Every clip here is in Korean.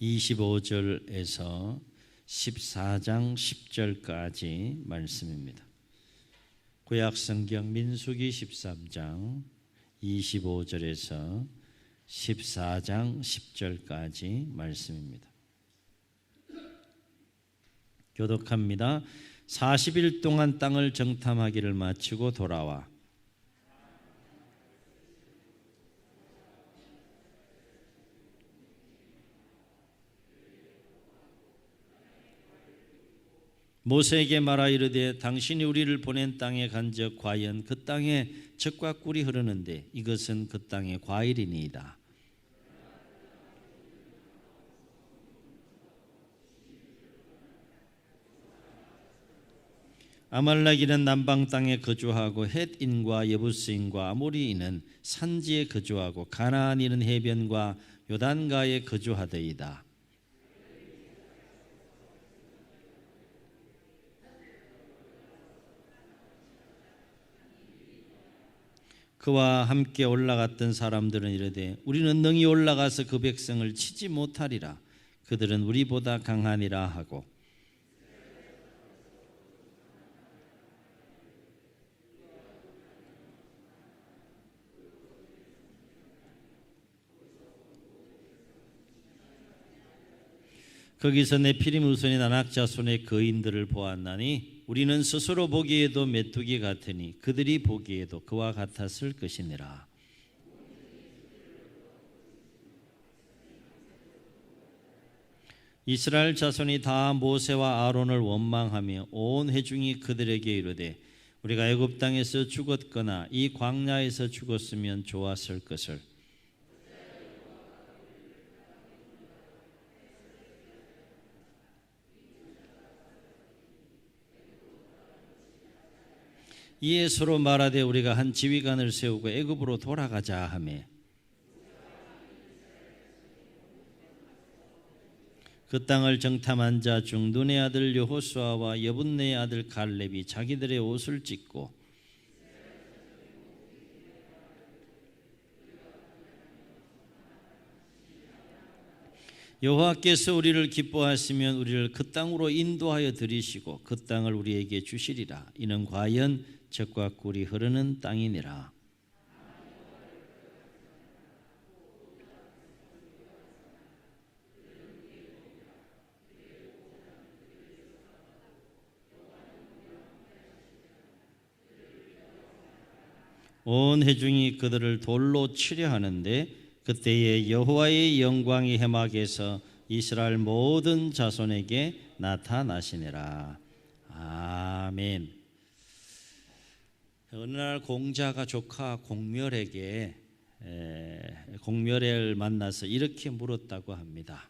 25절에서 14장 10절까지 말씀입니다. 구약성경 민수기 13장 25절에서 14장 10절까지 말씀입니다. 교독합니다. 40일 동안 땅을 정탐하기를 마치고 돌아와 모세에게 말하 이르되 당신이 우리를 보낸 땅에 간즉 과연 그 땅에 젖과 꿀이 흐르는데 이것은 그 땅의 과일이니이다. 아말렉인은 남방 땅에 거주하고 헷인과 여부스인과 아모리인은 산지에 거주하고 가나안인은 해변과 요단가에 거주하더이다. 그와 함께 올라갔던 사람들은 이르되 우리는 능히 올라가서 그 백성을 치지 못하리라. 그들은 우리보다 강하니라 하고 거기서 네피림 후손인 아낙 자손의 거인들을 보았나니 우리는 스스로 보기에도 메뚜기 같으니 그들이 보기에도 그와 같았을 것이니라. 이스라엘 자손이 다 모세와 아론을 원망하며 온 회중이 그들에게 이르되 우리가 애굽 땅에서 죽었거나 이 광야에서 죽었으면 좋았을 것을 이에 서로 말하되 우리가 한 지휘관을 세우고 애굽으로 돌아가자 하매 그 땅을 정탐한 자 중 눈의 아들 여호수아와 여분네의 아들 갈렙이 자기들의 옷을 찢고 여호와께서 우리를 기뻐하시면 우리를 그 땅으로 인도하여 들이시고 그 땅을 우리에게 주시리라. 이는 과연 젖과 꿀이 흐르는 땅이니라. 온 회중이 그들을 돌로 치려 하는데 그때에 여호와의 영광이 해막에서 이스라엘 모든 자손에게 나타나시니라. 아멘. 어느 날 공자가 조카 공멸에게 공멸을 만나서 이렇게 물었다고 합니다.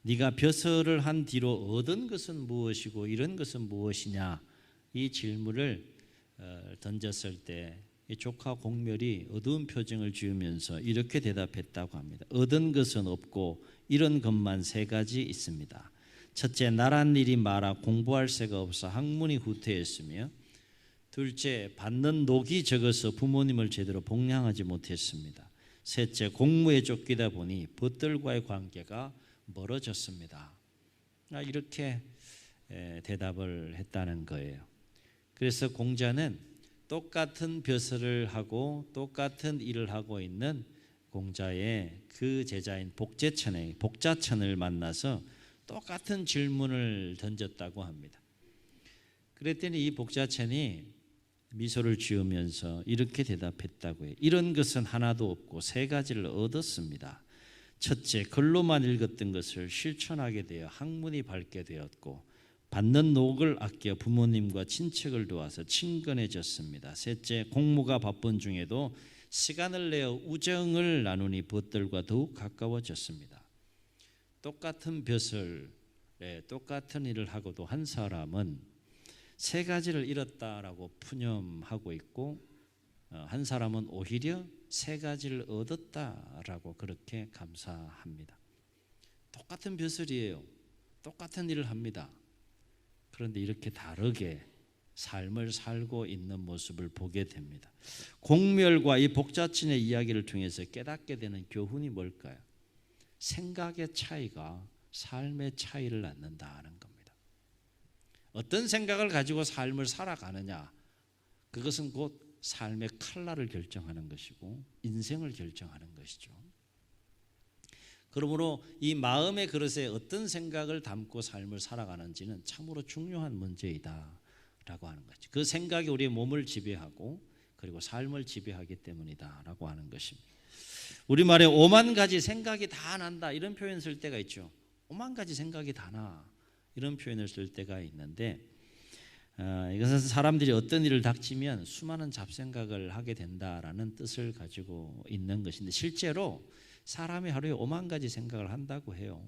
네가 벼슬을 한 뒤로 얻은 것은 무엇이고 이런 것은 무엇이냐? 이 질문을 던졌을 때 이 조카 공멸이 어두운 표정을 지으면서 이렇게 대답했다고 합니다. 얻은 것은 없고 이런 것만 세 가지 있습니다. 첫째, 나란 일이 많아 공부할 새가 없어 학문이 후퇴했으며 둘째, 받는 녹이 적어서 부모님을 제대로 복양하지 못했습니다. 셋째, 공무에 쫓기다 보니 벗들과의 관계가 멀어졌습니다. 이렇게 대답을 했다는 거예요. 그래서 공자는 똑같은 벼슬을 하고 똑같은 일을 하고 있는 공자의 그 제자인 복자천을 만나서 똑같은 질문을 던졌다고 합니다. 그랬더니 이 복자천이 미소를 지으면서 이렇게 대답했다고 해요. 이런 것은 하나도 없고 세 가지를 얻었습니다. 첫째, 글로만 읽었던 것을 실천하게 되어 학문이 밝게 되었고 받는 녹을 아껴 부모님과 친척을 도와서 친근해졌습니다. 셋째, 공무가 바쁜 중에도 시간을 내어 우정을 나누니 벗들과 더욱 가까워졌습니다. 똑같은 벼슬, 똑같은 일을 하고도 한 사람은 세 가지를 잃었다라고 푸념하고 있고 한 사람은 오히려 세 가지를 얻었다라고 그렇게 감사합니다. 똑같은 벼슬이에요. 똑같은 일을 합니다. 그런데 이렇게 다르게 삶을 살고 있는 모습을 보게 됩니다. 공멸과 이 복자친의 이야기를 통해서 깨닫게 되는 교훈이 뭘까요? 생각의 차이가 삶의 차이를 낳는다는 겁니다. 어떤 생각을 가지고 삶을 살아가느냐, 그것은 곧 삶의 칼날을 결정하는 것이고 인생을 결정하는 것이죠. 그러므로 이 마음의 그릇에 어떤 생각을 담고 삶을 살아가는지는 참으로 중요한 문제이다 라고 하는 거죠. 그 생각이 우리의 몸을 지배하고 그리고 삶을 지배하기 때문이다 라고 하는 것입니다. 우리말에 5만 가지 생각이 다 난다 이런 표현 쓸 때가 있죠. 5만 가지 생각이 다 나 이런 표현을 쓸 때가 있는데 이것은 사람들이 어떤 일을 닥치면 수많은 잡생각을 하게 된다라는 뜻을 가지고 있는 것인데, 실제로 사람이 하루에 5만 가지 생각을 한다고 해요.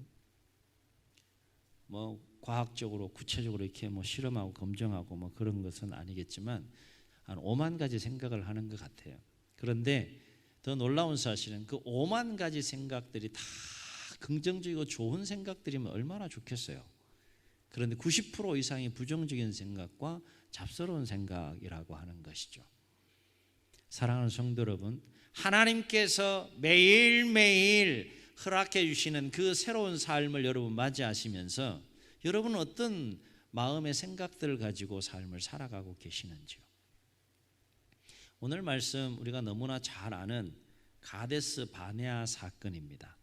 뭐 과학적으로 구체적으로 이렇게 뭐 실험하고 검증하고 뭐 그런 것은 아니겠지만 한 5만 가지 생각을 하는 것 같아요. 그런데 더 놀라운 사실은 그 5만 가지 생각들이 다 긍정적이고 좋은 생각들이면 얼마나 좋겠어요. 그런데 90% 이상이 부정적인 생각과 잡스러운 생각이라고 하는 것이죠. 사랑하는 성도 여러분, 하나님께서 매일매일 허락해 주시는 그 새로운 삶을 여러분 맞이하시면서 여러분은 어떤 마음의 생각들을 가지고 삶을 살아가고 계시는지요? 오늘 말씀 우리가 너무나 잘 아는 가데스 바네아 사건입니다.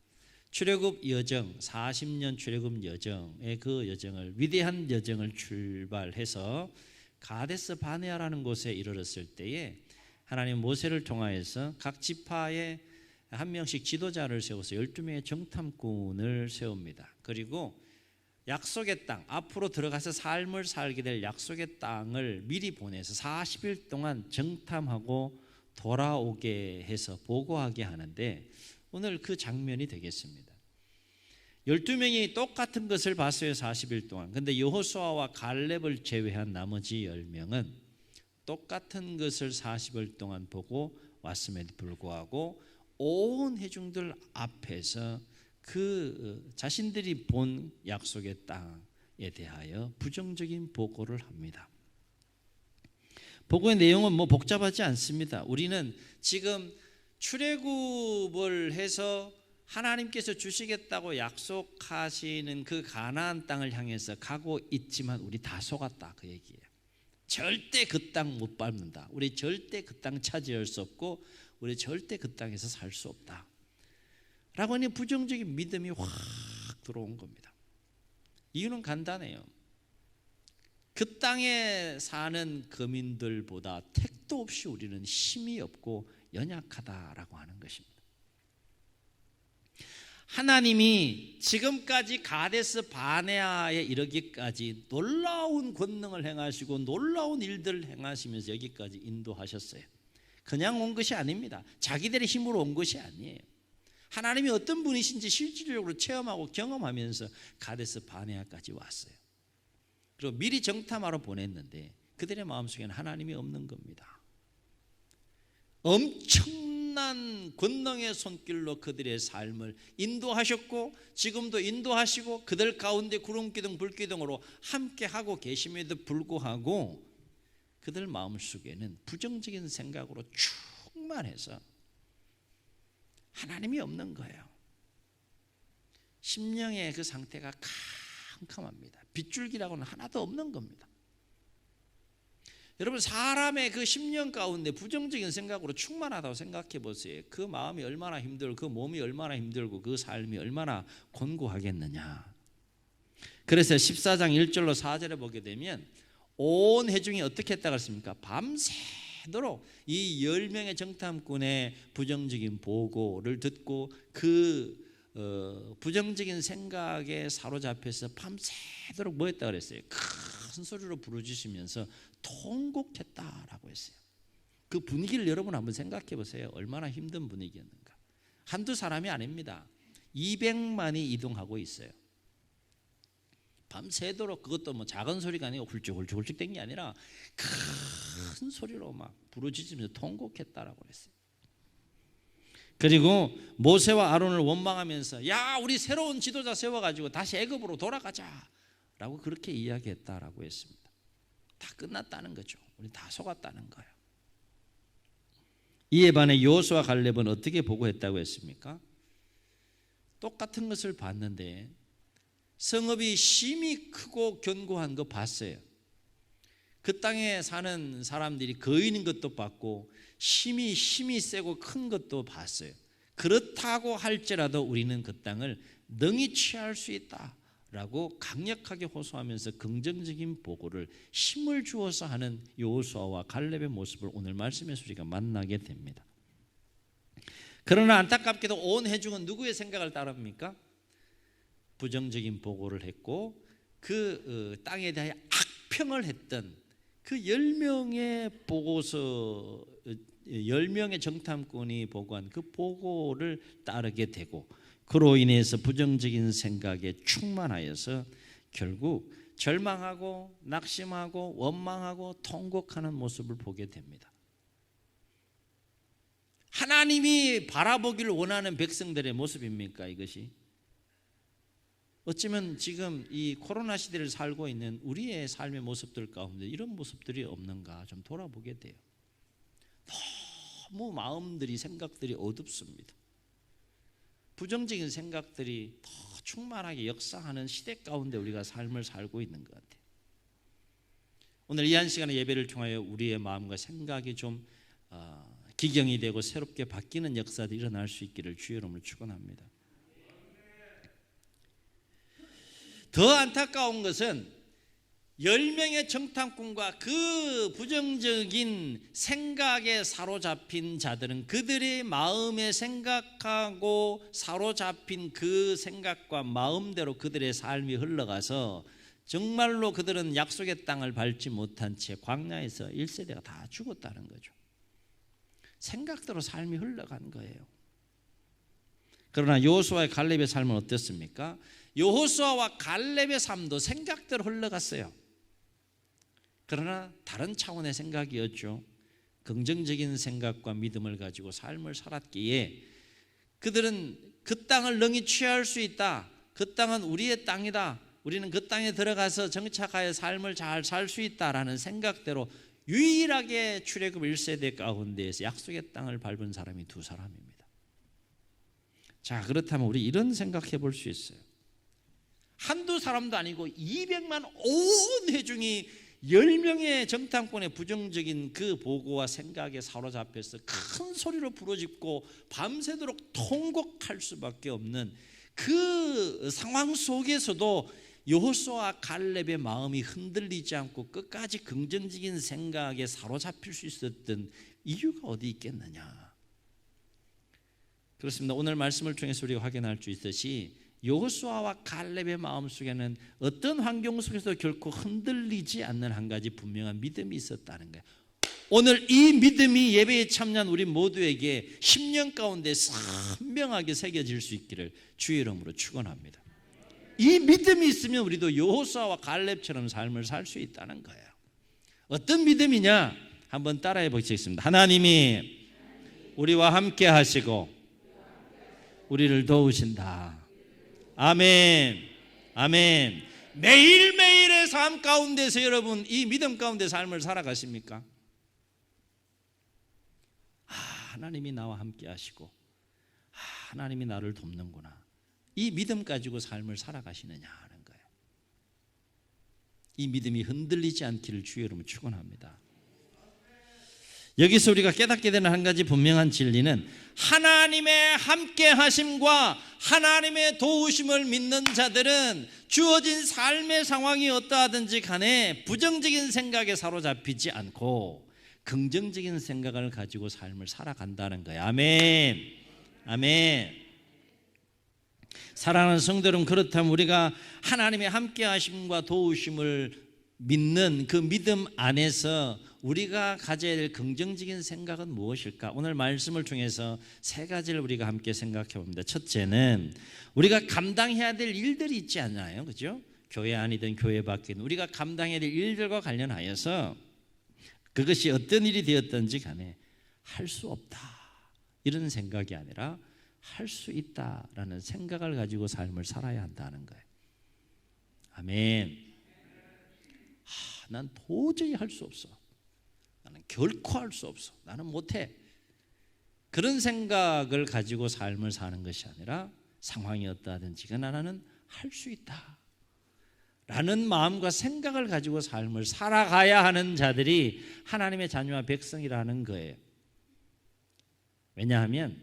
출애굽 여정, 40년 출애굽 여정의 그 여정을, 위대한 여정을 출발해서 가데스 바네아라는 곳에 이르렀을 때에 하나님 모세를 통하여서 각 지파에 한 명씩 지도자를 세워서 12명의 정탐꾼을 세웁니다. 그리고 약속의 땅, 앞으로 들어가서 삶을 살게 될 약속의 땅을 미리 보내서 40일 동안 정탐하고 돌아오게 해서 보고하게 하는데, 오늘 그 장면이 되겠습니다. 12명이 똑같은 것을 봤어요, 40일 동안. 근데 여호수아와 갈렙을 제외한 나머지 10명은 똑같은 것을 40일 동안 보고 왔음에도 불구하고 온 회중들 앞에서 그 자신들이 본 약속의 땅에 대하여 부정적인 보고를 합니다. 보고의 내용은 뭐 복잡하지 않습니다. 우리는 지금 출애굽을 해서 하나님께서 주시겠다고 약속하시는 그 가나안 땅을 향해서 가고 있지만 우리 다 속았다, 그 얘기예요. 절대 그 땅 못 밟는다. 우리 절대 그 땅 차지할 수 없고 우리 절대 그 땅에서 살 수 없다 라고 하니 부정적인 믿음이 확 들어온 겁니다. 이유는 간단해요. 그 땅에 사는 거민들보다 택도 없이 우리는 힘이 없고 연약하다라고 하는 것입니다. 하나님이 지금까지 가데스 바네아에 이르기까지 놀라운 권능을 행하시고 놀라운 일들을 행하시면서 여기까지 인도하셨어요. 그냥 온 것이 아닙니다. 자기들의 힘으로 온 것이 아니에요. 하나님이 어떤 분이신지 실질적으로 체험하고 경험하면서 가데스 바네아까지 왔어요. 그리고 미리 정탐하러 보냈는데 그들의 마음속에는 하나님이 없는 겁니다. 엄청난 권능의 손길로 그들의 삶을 인도하셨고 지금도 인도하시고 그들 가운데 구름기둥 불기둥으로 함께하고 계심에도 불구하고 그들 마음속에는 부정적인 생각으로 충만해서 하나님이 없는 거예요. 심령의 그 상태가 캄캄합니다. 빗줄기라고는 하나도 없는 겁니다. 여러분, 사람의 그 심령 가운데 부정적인 생각으로 충만하다고 생각해 보세요. 그 마음이 얼마나 힘들고 그 몸이 얼마나 힘들고 그 삶이 얼마나 곤고하겠느냐. 그래서 14장 1절로 4절에 보게 되면 온 회중이 어떻게 했다고 했습니까? 밤새도록 이 10명의 정탐꾼의 부정적인 보고를 듣고 그 부정적인 생각에 사로잡혀서 밤새도록 뭐 했다고 그랬어요? 큰 소리로 부르짖으면서 통곡했다라고 했어요. 그 분위기를 여러분 한번 생각해 보세요. 얼마나 힘든 분위기였는가. 한두 사람이 아닙니다. 200만이 이동하고 있어요. 밤새도록, 그것도 뭐 작은 소리가 아니고 훌쩍훌쩍 된 게 아니라 큰 소리로 막 부르짖으면서 통곡했다라고 그랬어요. 그리고 모세와 아론을 원망하면서 야, 우리 새로운 지도자 세워가지고 다시 애굽으로 돌아가자 라고 그렇게 이야기했다라고 했습니다. 다 끝났다는 거죠. 우리 다 속았다는 거예요. 이에 반해 여호수아 갈렙은 어떻게 보고했다고 했습니까? 똑같은 것을 봤는데 성읍이 심히 크고 견고한 거 봤어요. 그 땅에 사는 사람들이 거인인 것도 봤고 힘이 세고 큰 것도 봤어요. 그렇다고 할지라도 우리는 그 땅을 능히 취할 수 있다라고 강력하게 호소하면서 긍정적인 보고를 힘을 주어서 하는 여호수아와 갈렙의 모습을 오늘 말씀에서 우리가 만나게 됩니다. 그러나 안타깝게도 온 회중은 누구의 생각을 따릅니까? 부정적인 보고를 했고 그 땅에 대해 악평을 했던 그 10명의 보고서 10명의 정탐꾼이 보고한 그 보고를 따르게 되고 그로 인해서 부정적인 생각에 충만하여서 결국 절망하고 낙심하고 원망하고 통곡하는 모습을 보게 됩니다. 하나님이 바라보기를 원하는 백성들의 모습입니까 이것이? 어쩌면 지금 이 코로나 시대를 살고 있는 우리의 삶의 모습들 가운데 이런 모습들이 없는가 좀 돌아보게 돼요. 너무 마음들이 생각들이 어둡습니다. 부정적인 생각들이 더 충만하게 역사하는 시대 가운데 우리가 삶을 살고 있는 것 같아요. 오늘 이 한 시간의 예배를 통하여 우리의 마음과 생각이 좀 기경이 되고 새롭게 바뀌는 역사들이 일어날 수 있기를 주의 이름으로 축원합니다. 더 안타까운 것은 10명의 정탐꾼과 그 부정적인 생각에 사로잡힌 자들은 그들의 마음에 생각하고 사로잡힌 그 생각과 마음대로 그들의 삶이 흘러가서 정말로 그들은 약속의 땅을 밟지 못한 채 광야에서 1세대가 다 죽었다는 거죠. 생각대로 삶이 흘러간 거예요. 그러나 여호수아와 갈렙의 삶은 어땠습니까? 여호수아와 갈렙의 삶도 생각대로 흘러갔어요. 그러나 다른 차원의 생각이었죠. 긍정적인 생각과 믿음을 가지고 삶을 살았기에 그들은 그 땅을 능히 취할 수 있다. 그 땅은 우리의 땅이다. 우리는 그 땅에 들어가서 정착하여 삶을 잘 살 수 있다라는 생각대로 유일하게 출애굽 1세대 가운데에서 약속의 땅을 밟은 사람이 2사람입니다. 자, 그렇다면 우리 이런 생각해 볼 수 있어요. 한두 사람도 아니고 200만 온 회중이 10명의 정탐꾼의 부정적인 그 보고와 생각에 사로잡혀서 큰 소리로 부르짖고 밤새도록 통곡할 수밖에 없는 그 상황 속에서도 여호수아와 갈렙의 마음이 흔들리지 않고 끝까지 긍정적인 생각에 사로잡힐 수 있었던 이유가 어디 있겠느냐? 그렇습니다. 오늘 말씀을 통해서 우리가 확인할 수 있듯이 여호수아와 갈렙의 마음속에는 어떤 환경 속에서도 결코 흔들리지 않는 한 가지 분명한 믿음이 있었다는 거예요. 오늘 이 믿음이 예배에 참여한 우리 모두에게 10년 가운데 선명하게 새겨질 수 있기를 주의 이름으로 축원합니다. 이 믿음이 있으면 우리도 여호수아와 갈렙처럼 삶을 살 수 있다는 거예요. 어떤 믿음이냐? 한번 따라해 보시겠습니다. 하나님이 우리와 함께 하시고 우리를 도우신다. 아멘. 아멘. 매일매일의 삶 가운데서 여러분 이 믿음 가운데 삶을 살아가십니까? 하나님이 나와 함께 하시고 하나님이 나를 돕는구나. 이 믿음 가지고 삶을 살아가시느냐 하는 거예요. 이 믿음이 흔들리지 않기를 주의 이름으로 축원합니다. 여기서 우리가 깨닫게 되는 한 가지 분명한 진리는 하나님의 함께 하심과 하나님의 도우심을 믿는 자들은 주어진 삶의 상황이 어떠하든지 간에 부정적인 생각에 사로잡히지 않고 긍정적인 생각을 가지고 삶을 살아간다는 거예요. 아멘. 아멘. 사랑하는 성도들은 그렇다면 우리가 하나님의 함께 하심과 도우심을 믿는 그 믿음 안에서 우리가 가져야 될 긍정적인 생각은 무엇일까? 오늘 말씀을 통해서 3가지를 우리가 함께 생각해 봅니다. 첫째는 우리가 감당해야 될 일들이 있지 않나요? 그죠? 교회 안이든 교회 밖이든 우리가 감당해야 될 일들과 관련하여서 그것이 어떤 일이 되었든지 간에 할 수 없다 이런 생각이 아니라 할 수 있다라는 생각을 가지고 삶을 살아야 한다는 거예요. 아멘. 난 도저히 할 수 없어. 나는 결코 할 수 없어. 나는 못해. 그런 생각을 가지고 삶을 사는 것이 아니라 상황이 어떠하든지 나는 할 수 있다 라는 마음과 생각을 가지고 삶을 살아가야 하는 자들이 하나님의 자녀와 백성이라는 거예요. 왜냐하면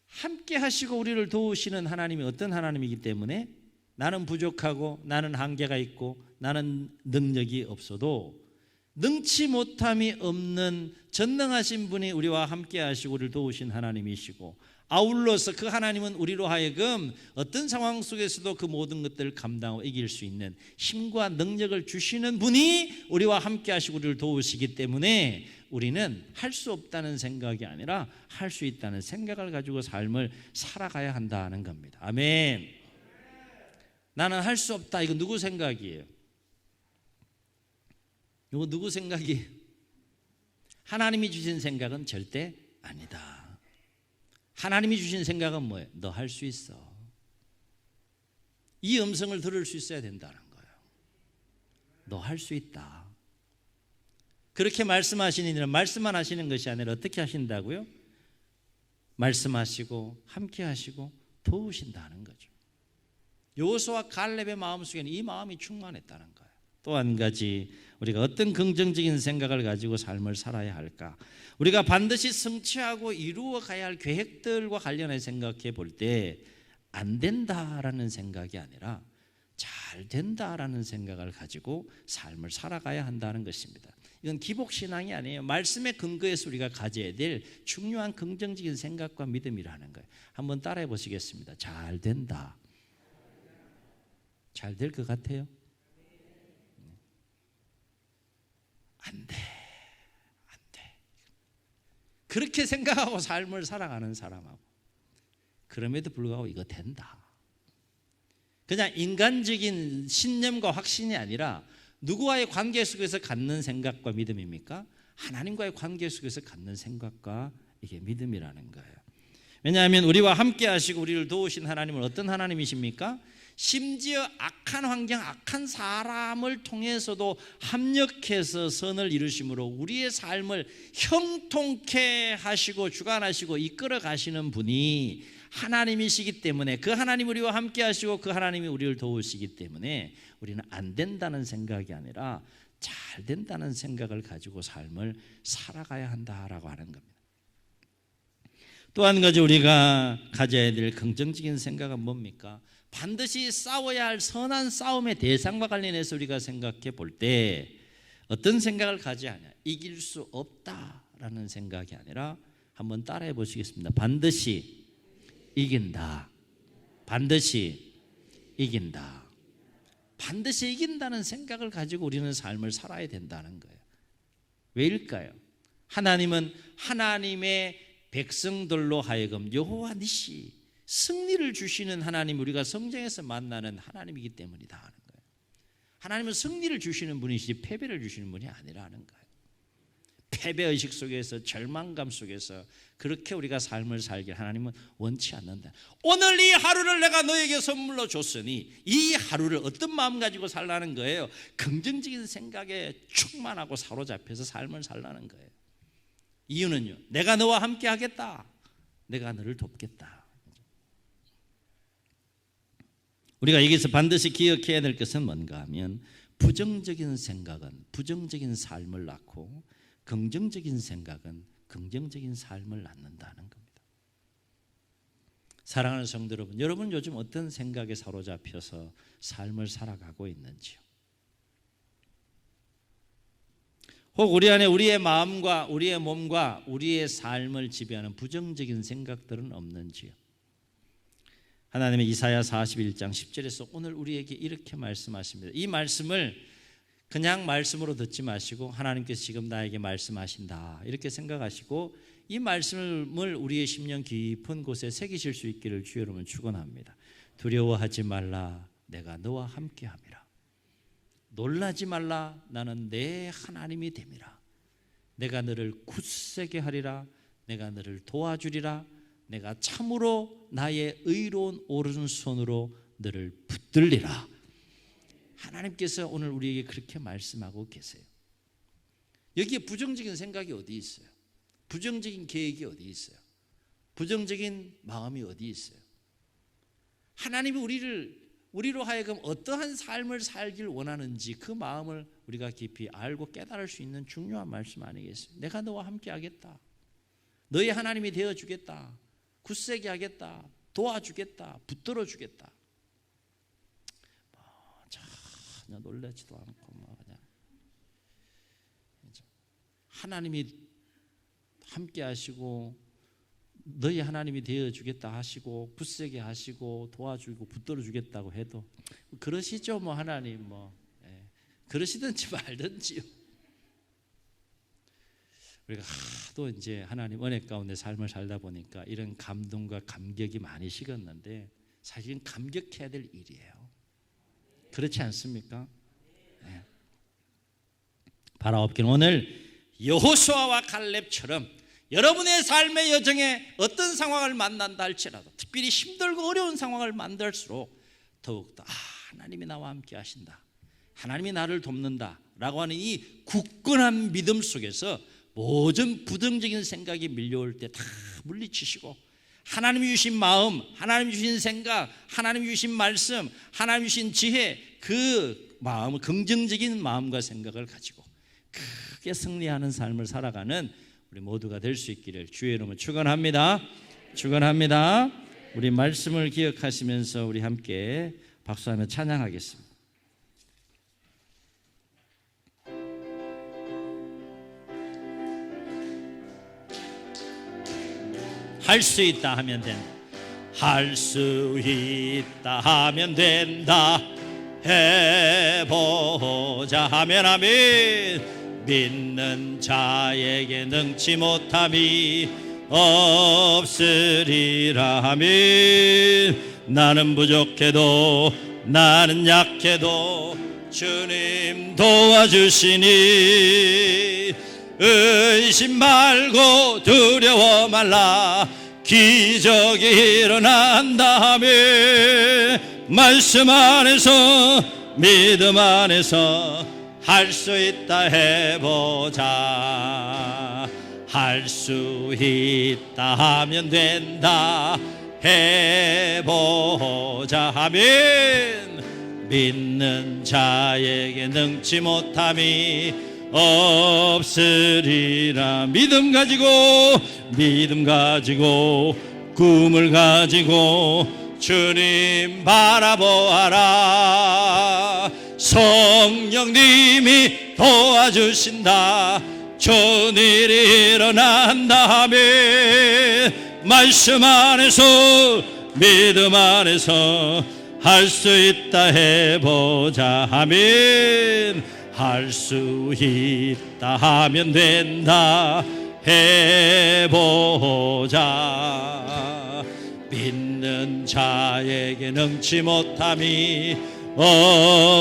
함께 하시고 우리를 도우시는 하나님이 어떤 하나님이기 때문에 나는 부족하고 나는 한계가 있고 나는 능력이 없어도 능치 못함이 없는 전능하신 분이 우리와 함께 하시고 우리를 도우신 하나님이시고, 아울러서 그 하나님은 우리로 하여금 어떤 상황 속에서도 그 모든 것들을 감당하고 이길 수 있는 힘과 능력을 주시는 분이 우리와 함께 하시고 우리를 도우시기 때문에 우리는 할 수 없다는 생각이 아니라 할 수 있다는 생각을 가지고 삶을 살아가야 한다는 겁니다. 아멘. 나는 할 수 없다. 이거 누구 생각이에요? 이거 누구 생각이에요? 하나님이 주신 생각은 절대 아니다. 하나님이 주신 생각은 뭐예요? 너 할 수 있어. 이 음성을 들을 수 있어야 된다는 거예요. 너 할 수 있다. 그렇게 말씀하시는 일은 말씀만 하시는 것이 아니라 어떻게 하신다고요? 말씀하시고 함께 하시고 도우신다는 거죠. 여호수아와 갈렙의 마음속에는 이 마음이 충만했다는 거예요. 또 한 가지, 우리가 어떤 긍정적인 생각을 가지고 삶을 살아야 할까? 우리가 반드시 성취하고 이루어 가야 할 계획들과 관련해 생각해 볼 때 안 된다라는 생각이 아니라 잘 된다라는 생각을 가지고 삶을 살아가야 한다는 것입니다. 이건 기복신앙이 아니에요. 말씀의 근거에서 우리가 가져야 될 중요한 긍정적인 생각과 믿음이라는 거예요. 한번 따라해 보시겠습니다. 잘 된다. 잘 될 것 같아요? 안 돼. 안 돼. 그렇게 생각하고 삶을 살아가는 사람하고 그럼에도 불구하고 이거 된다. 그냥 인간적인 신념과 확신이 아니라 누구와의 관계 속에서 갖는 생각과 믿음입니까? 하나님과의 관계 속에서 갖는 생각과 이게 믿음이라는 거예요. 왜냐하면 우리와 함께 하시고 우리를 도우신 하나님은 어떤 하나님이십니까? 심지어 악한 환경, 악한 사람을 통해서도 합력해서 선을 이루심으로 우리의 삶을 형통케 하시고 주관하시고 이끌어 가시는 분이 하나님이시기 때문에, 그 하나님 우리와 함께 하시고 그 하나님이 우리를 도우시기 때문에 우리는 안 된다는 생각이 아니라 잘 된다는 생각을 가지고 삶을 살아가야 한다라고 하는 겁니다. 또 한 가지 우리가 가져야 될 긍정적인 생각은 뭡니까? 반드시 싸워야 할 선한 싸움의 대상과 관련해서 우리가 생각해 볼 때 어떤 생각을 가져야 하냐? 이길 수 없다라는 생각이 아니라 한번 따라해 보시겠습니다. 반드시 이긴다. 반드시 이긴다. 반드시 이긴다는 생각을 가지고 우리는 삶을 살아야 된다는 거예요. 왜일까요? 하나님은 하나님의 백성들로 하여금 여호와 니시, 승리를 주시는 하나님, 우리가 성경에서 만나는 하나님이기 때문이다 하는 거예요. 하나님은 승리를 주시는 분이시지 패배를 주시는 분이 아니라는 거예요. 패배의식 속에서, 절망감 속에서 그렇게 우리가 삶을 살길 하나님은 원치 않는다. 오늘 이 하루를 내가 너에게 선물로 줬으니 이 하루를 어떤 마음 가지고 살라는 거예요? 긍정적인 생각에 충만하고 사로잡혀서 삶을 살라는 거예요. 이유는요, 내가 너와 함께 하겠다. 내가 너를 돕겠다. 우리가 여기서 반드시 기억해야 될 것은 뭔가 하면, 부정적인 생각은 부정적인 삶을 낳고 긍정적인 생각은 긍정적인 삶을 낳는다는 겁니다. 사랑하는 성도 여러분, 여러분 요즘 어떤 생각에 사로잡혀서 삶을 살아가고 있는지요? 혹 우리 안에 우리의 마음과 우리의 몸과 우리의 삶을 지배하는 부정적인 생각들은 없는지요? 하나님의 이사야 41장 10절에서 오늘 우리에게 이렇게 말씀하십니다. 이 말씀을 그냥 말씀으로 듣지 마시고 하나님께서 지금 나에게 말씀하신다 이렇게 생각하시고 이 말씀을 우리의 심령 깊은 곳에 새기실 수 있기를 주의 이름으로 축원합니다. 두려워하지 말라, 내가 너와 함께함이라. 놀라지 말라, 나는 내 하나님이 됨이라. 내가 너를 굳세게 하리라. 내가 너를 도와주리라. 내가 참으로 나의 의로운 오른손으로 너를 붙들리라. 하나님께서 오늘 우리에게 그렇게 말씀하고 계세요. 여기에 부정적인 생각이 어디 있어요? 부정적인 계획이 어디 있어요? 부정적인 마음이 어디 있어요? 하나님이 우리를 우리로 하여금 어떠한 삶을 살길 원하는지 그 마음을 우리가 깊이 알고 깨달을 수 있는 중요한 말씀 아니겠습니까? 내가 너와 함께 하겠다. 너희 하나님이 되어주겠다. 굳세게 하겠다. 도와주겠다. 붙들어 주겠다. 전혀 놀라지도 않고 그냥 하나님이 함께 하시고 너희 하나님이 되어주겠다 하시고 굳세게 하시고 도와주고 붙들어 주겠다고 해도 그러시죠 뭐 하나님 그러시든지 말든지요. 우리가 하도 이제 하나님 은혜 가운데 삶을 살다 보니까 이런 감동과 감격이 많이 식었는데 사실은 감격해야 될 일이에요. 그렇지 않습니까? 네. 바라옵기는 오늘 여호수아와 칼렙처럼 여러분의 삶의 여정에 어떤 상황을 만난다 할지라도 특별히 힘들고 어려운 상황을 만날수록 더욱더 하나님이 나와 함께 하신다, 하나님이 나를 돕는다 라고 하는 이 굳건한 믿음 속에서 모든 부정적인 생각이 밀려올 때 다 물리치시고 하나님이 주신 마음, 하나님이 주신 생각, 하나님이 주신 말씀, 하나님이 주신 지혜, 그 마음을 긍정적인 마음과 생각을 가지고 크게 승리하는 삶을 살아가는 우리 모두가 될 수 있기를 주의 이름으로 축원합니다. 축원합니다. 우리 말씀을 기억하시면서 우리 함께 박수하며 찬양하겠습니다. 할 수 있다 하면 된다. 할 수 있다 하면 된다. 해보자 하면 아멘. 믿는 자에게 능치 못함이 없으리라 하면 나는 부족해도 나는 약해도 주님 도와주시니 의심 말고 두려워 말라. 기적이 일어난다 하면 말씀 안에서 믿음 안에서 할 수 있다 해보자. 할 수 있다 하면 된다. 해보자 하면 믿는 자에게 능치 못함이 없으리라. 믿음 가지고 꿈을 가지고 주님 바라보아라. 성령님이 도와주신다. 좋은 일이 일어난다 하면 말씀 안에서 믿음 안에서 할 수 있다 해보자 하면 할 수 있다 하면 된다 해보자. 믿는 자에게 능치 못함이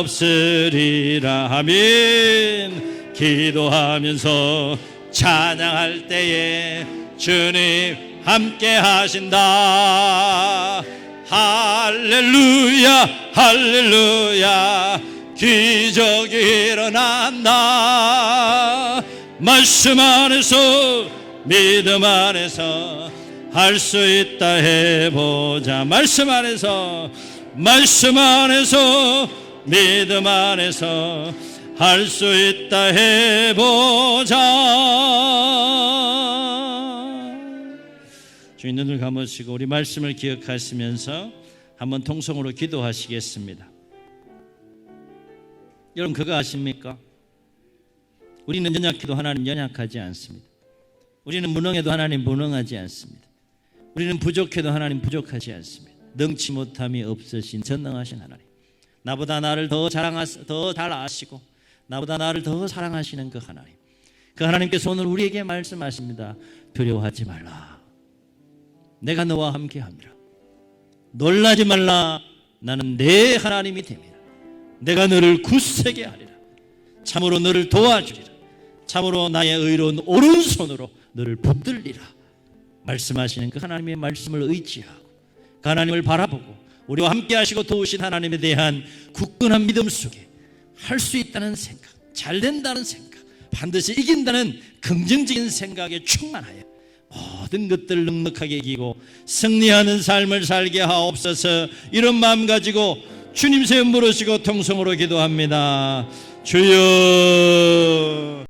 없으리라 하면 기도하면서 찬양할 때에 주님 함께 하신다. 할렐루야 할렐루야 기적이 일어난다. 말씀 안에서 믿음 안에서 할 수 있다 해보자. 말씀 안에서 믿음 안에서 할 수 있다 해보자. 주님 눈을 감으시고 우리 말씀을 기억하시면서 한번 통성으로 기도하시겠습니다. 여러분 그거 아십니까? 우리는 연약해도 하나님 연약하지 않습니다. 우리는 무능해도 하나님 무능하지 않습니다. 우리는 부족해도 하나님 부족하지 않습니다. 능치 못함이 없으신 전능하신 하나님, 나보다 나를 더 잘 아시고 나보다 나를 더 사랑하시는 그 하나님, 그 하나님께서 오늘 우리에게 말씀하십니다. 두려워하지 말라. 내가 너와 함께함이라. 놀라지 말라. 나는 내 하나님이 됨이라. 내가 너를 굳세게 하리라. 참으로 너를 도와주리라. 참으로 나의 의로운 오른손으로 너를 붙들리라. 말씀하시는 그 하나님의 말씀을 의지하고 그 하나님을 바라보고 우리와 함께 하시고 도우신 하나님에 대한 굳건한 믿음 속에 할 수 있다는 생각, 잘 된다는 생각, 반드시 이긴다는 긍정적인 생각에 충만하여 모든 것들을 넉넉하게 이기고 승리하는 삶을 살게 하옵소서. 이런 마음 가지고 주님 세 번 부르시고 통성으로 기도합니다. 주여